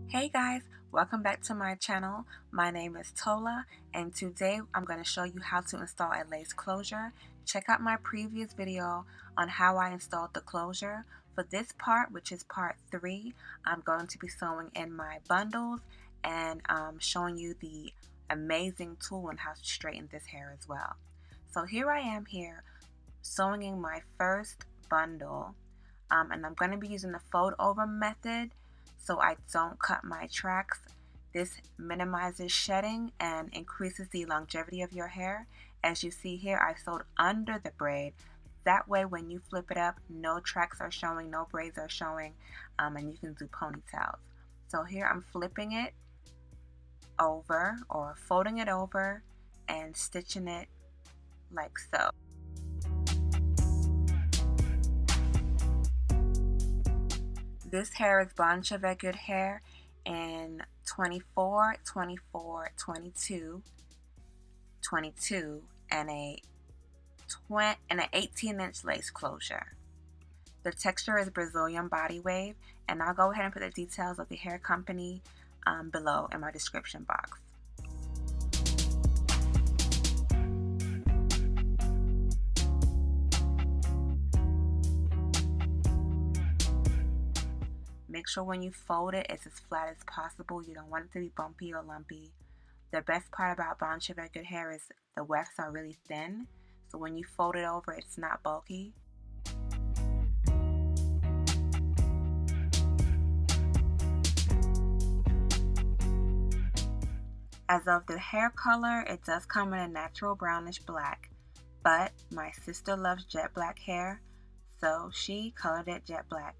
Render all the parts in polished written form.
Hey guys, welcome back to my channel. My name is Tola and today I'm going to show you how to install a lace closure. Check out my previous video on how I installed the closure. For this part, which is part 3, I'm going to be sewing in my bundles and showing you the amazing tool on how to straighten this hair as well. So here I am sewing in my first bundle and I'm going to be using the fold over method so I don't cut my tracks. This minimizes shedding and increases the longevity of your hair. As you see here, I sewed under the braid. That way when you flip it up, no tracks are showing, no braids are showing, and you can do ponytails. So here I'm flipping it over or folding it over and stitching it like so. This hair is Cheve good hair in 24, 24, 22, 22, and an 18-inch lace closure. The texture is Brazilian body wave, and I'll go ahead and put the details of the hair company below in my description box. Make sure when you fold it, it's as flat as possible. You don't want it to be bumpy or lumpy. The best part about Cheve good hair is the wefts are really thin, so when you fold it over, it's not bulky. As of the hair color, it does come in a natural brownish black, but my sister loves jet black hair, so she colored it jet black.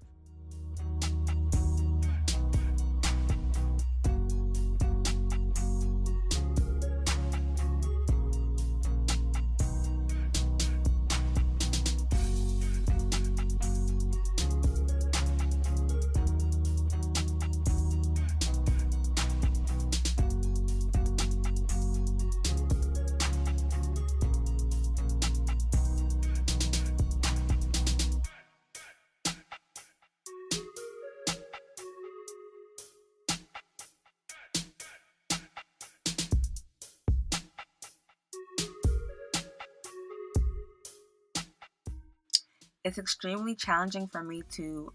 It's extremely challenging for me to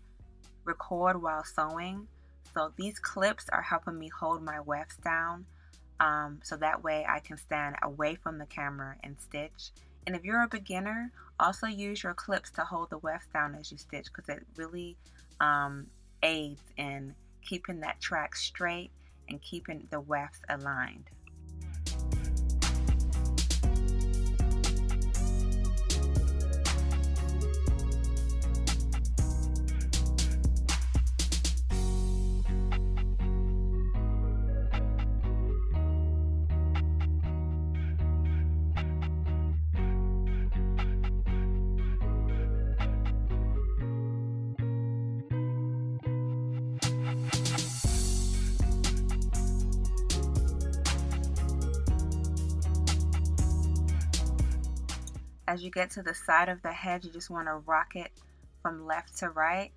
record while sewing, so these clips are helping me hold my wefts down so that way I can stand away from the camera and stitch. And if you're a beginner, also use your clips to hold the wefts down as you stitch, because it really aids in keeping that track straight and keeping the wefts aligned. As you get to the side of the head, you just want to rock it from left to right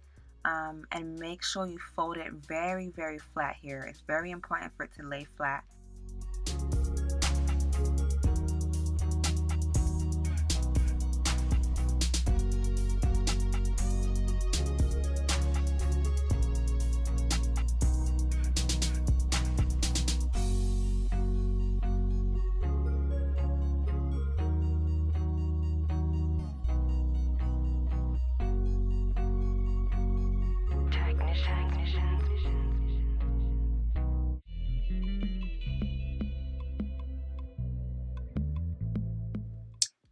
and make sure you fold it very, very flat here. It's very important for it to lay flat.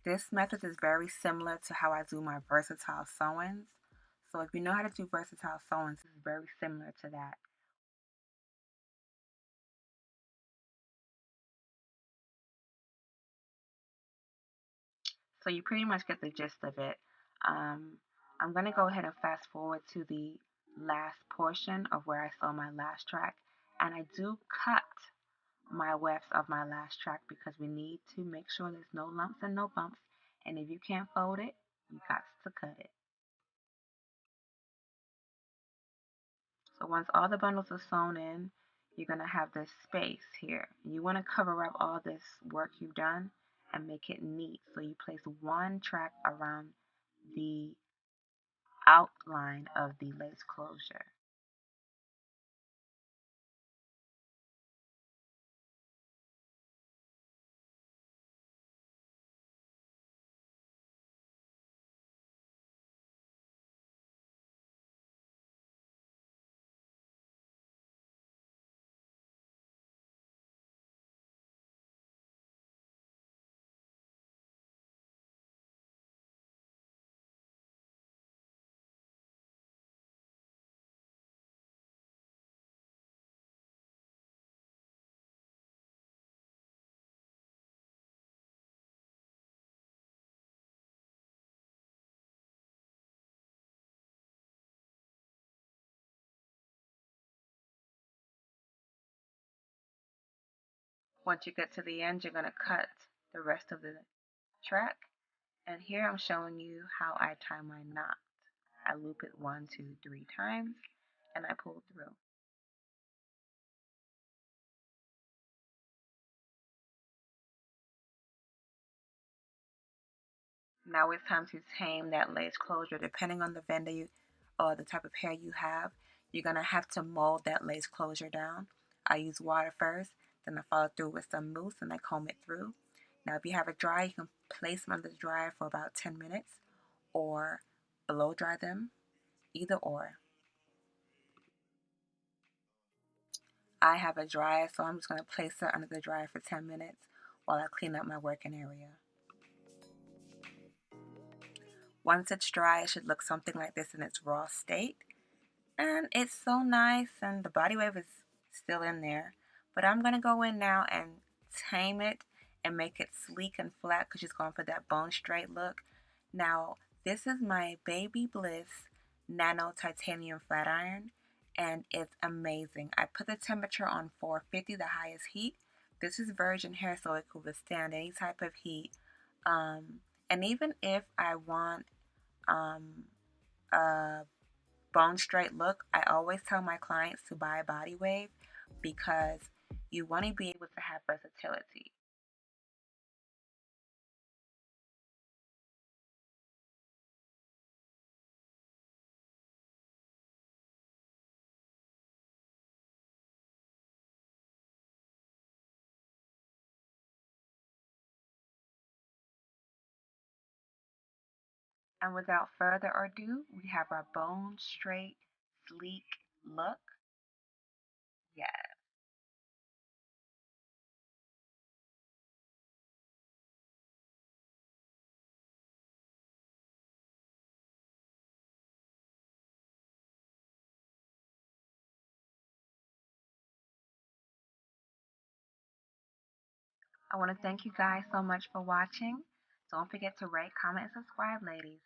This method is very similar to how I do my versatile sewings. So if you know how to do versatile sewings, it's very similar to that. So you pretty much get the gist of it. I'm going to go ahead and fast forward to the last portion of where I sew my last track. And I do cut my wefts of my last track because we need to make sure there's no lumps and no bumps. And if you can't fold it, you got to cut it. So once all the bundles are sewn in, you're going to have this space here. You want to cover up all this work you've done and make it neat. So you place one track around the outline of the lace closure. Once you get to the end, you're going to cut the rest of the track. And here I'm showing you how I tie my knot. I loop it 1, 2, 3 times and I pull through. Now it's time to tame that lace closure. Depending on the vendor or the type of hair you have, you're going to have to mold that lace closure down. I use water first, then I follow through with some mousse and I comb it through. Now if you have a dryer, you can place them under the dryer for about 10 minutes or blow dry them, either or. I have a dryer, so I'm just going to place it under the dryer for 10 minutes while I clean up my working area. Once it's dry, it should look something like this in its raw state. And it's so nice, and the body wave is still in there. But I'm going to go in now and tame it and make it sleek and flat because she's going for that bone straight look. Now, this is my Babyliss Nano Titanium Flat Iron, and it's amazing. I put the temperature on 450, the highest heat. This is virgin hair, so it could withstand any type of heat. And even if I want a bone straight look, I always tell my clients to buy a body wave because you want to be able to have versatility. And without further ado, we have our bone straight, sleek look. Yeah. I want to thank you guys so much for watching. Don't forget to rate, comment, and subscribe, ladies.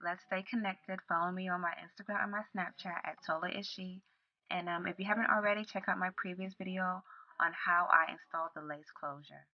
Let's stay connected. Follow me on my Instagram and my Snapchat at TolaIsShe. And if you haven't already, check out my previous video on how I installed the lace closure.